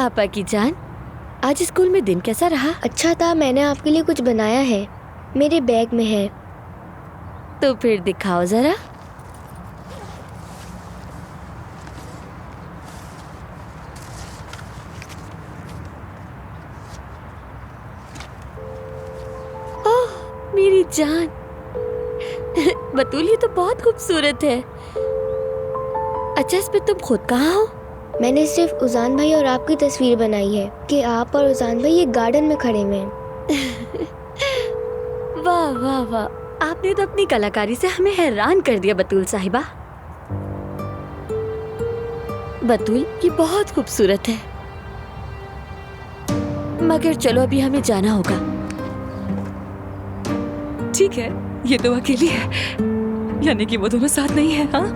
आपा की जान, आज स्कूल में दिन कैसा रहा? अच्छा था, मैंने आपके लिए कुछ बनाया है, मेरे बैग में है। तो फिर दिखाओ जरा। ओह मेरी जान बतूल, ये तो बहुत खूबसूरत है। अच्छा, इस पे तुम खुद कहाँ हो? मैंने सिर्फ उजान भाई और आपकी तस्वीर बनाई है कि आप और उजान भाई एक गार्डन में खड़े हुए हैं। वाह वाह वाह, आपने तो अपनी कलाकारी से हमें हैरान कर दिया बतूल साहिबा। बतूल, ये बहुत खूबसूरत है, मगर चलो अभी हमें जाना होगा। ठीक है, ये तो अकेली है, यानी कि वो दोनों साथ नहीं है। हाँ,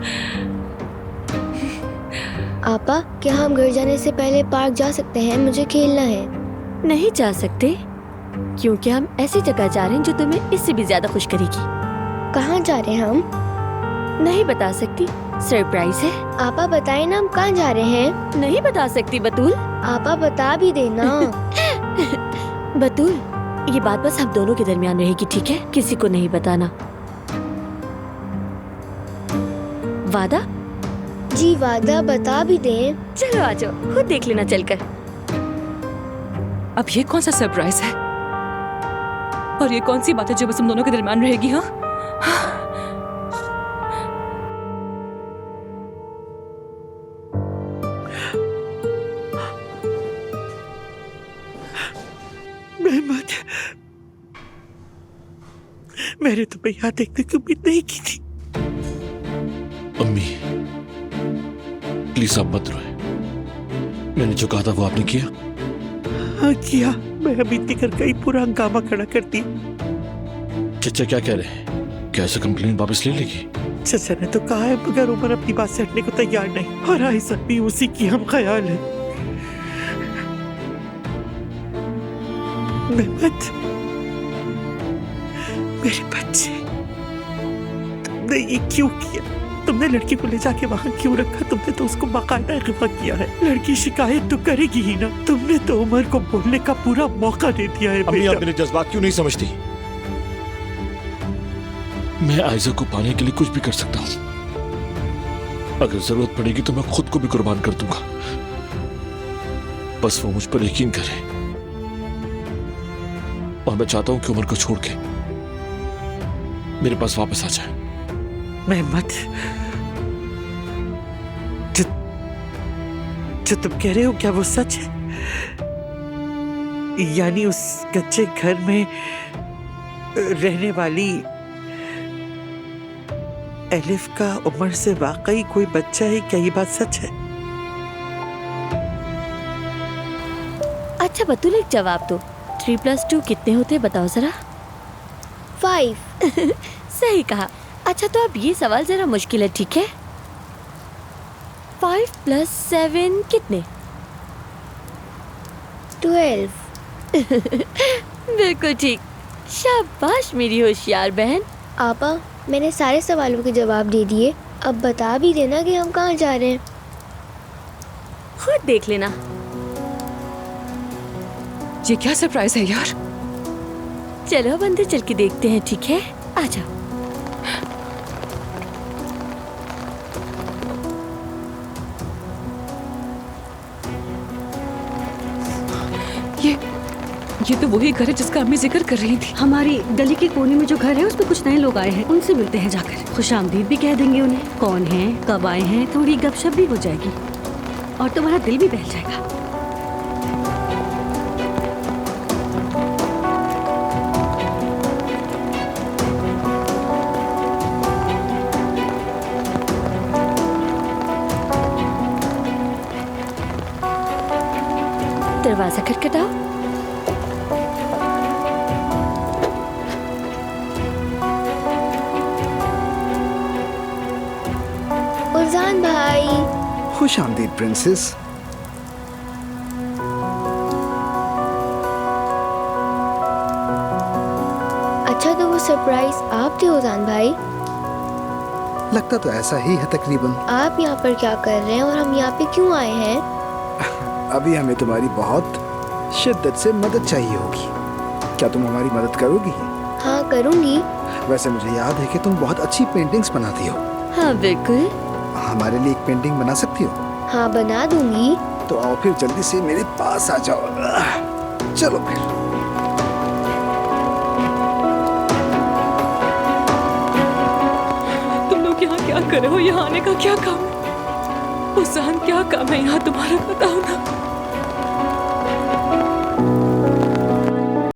आपा, क्या हम घर जाने से पहले पार्क जा सकते हैं? मुझे खेलना है। नहीं जा सकते, क्योंकि हम ऐसी जगह जा रहे हैं जो तुम्हें इससे भी ज्यादा खुश करेगी। कहाँ जा रहे हैं हम? नहीं बता सकती, सरप्राइज है। आपा बताए ना, हम कहाँ जा रहे हैं? नहीं बता सकती बतूल। आपा बता भी देना। बतूल, ये बात बस हम दोनों के दरमियान रहेगी, ठीक है? किसी को नहीं बताना। वादा? जी वादा, बता भी दें। चलो आ जाओ, खुद देख लेना चलकर। अब ये कौन सा सरप्राइज है और ये कौन सी बात है जो बस हम दोनों के दरमियान रहेगी? हाँ, मेहमद, मैंने तुम्हें यहाँ देखने की उम्मीद नहीं की थी। अम्मी, प्लीज आप मत रोए। मैंने जो कहा था वो आपने किया? हाँ किया। मैं अभी निकल गई, पूरा हंगामा खड़ा कर दी। चचा क्या कह रहे हैं? क्या ऐसा कंप्लेंट वापस ले लेगी? चचा ने तो कहा है, मगर उमर अपनी बात से हटने को तैयार नहीं, और आयशा भी उसी की हम ख्याल है। मेहमद, मेरे बच्चे, तुमने ये क्यों किया? तुमने लड़की को ले जाके वहाँ क्यों रखा? तुमने तो उसको बाकायदा अगवा किया है। लड़की शिकायत तो करेगी ही ना। तुमने तो उमर को बोलने का पूरा मौका दे दिया है। अम्मी, आप मेरे जज्बात क्यों नहीं समझती? मैं आयशा को पाने के लिए कुछ भी कर सकता हूँ। अगर जरूरत पड़ेगी तो मैं खुद को भी कुर्बान कर दूंगा। बस वो मुझ पर यकीन करे। और मैं चाहता हूं कि उमर को छोड़ के मेरे पास वापस आ जाए। मेहमद, जो तुम कह रहे हो क्या वो सच है? यानी उस कच्चे घर में रहने वाली एलिफ का उमर से वाकई कोई बच्चा है? क्या ये बात सच है? अच्छा बतूल, एक जवाब दो। 3+2 कितने होते हैं, बताओ जरा। 5। सही कहा। अच्छा, तो अब ये सवाल जरा मुश्किल है, ठीक है? 5 + 7 कितने? 12। बिल्कुल ठीक। शाबाश मेरी होशियार बहन। आपा, मैंने सारे सवालों के जवाब दे दिए, अब बता भी देना कि हम कहाँ जा रहे हैं। खुद देख लेना। ये क्या सरप्राइज है यार? चलो अब अंदर चल के देखते हैं, ठीक है? आ जाओ। ये तो वही घर है जिसका अम्मी जिक्र कर रही थी। हमारी गली के कोने में जो घर है उसमें कुछ नए लोग आए हैं, उनसे मिलते हैं जाकर। खुशामदीद भी कह देंगे उन्हें, कौन है, कब आए हैं, थोड़ी गपशप भी हो जाएगी और तुम्हारा दिल भी बहल जाएगा। दरवाजा खटखटाओ। उजान भाई। खुश आमदीद प्रिंसेस। अच्छा, तो वो सरप्राइज आप थे उजान भाई? लगता तो ऐसा ही है तकरीबन। आप यहाँ पर क्या कर रहे हैं और हम यहाँ पे क्यों आए हैं? अभी हमें तुम्हारी बहुत शिद्दत से मदद चाहिए होगी। क्या तुम हमारी मदद करोगी? हाँ करूँगी। वैसे मुझे याद है कि तुम बहुत अच्छी पेंटिंग्स बनाती हो। हाँ बिल्कुल। हमारे लिए एक पेंटिंग बना सकती हो? हाँ बना दूंगी। तो आओ फिर जल्दी से मेरे पास आ जाओ। चलो फिर। तुम लोग यहाँ क्या कर रहे हो? यहाँ आने का क्या काम है? उसान, क्या काम है यहाँ तुम्हारा? बताओ ना।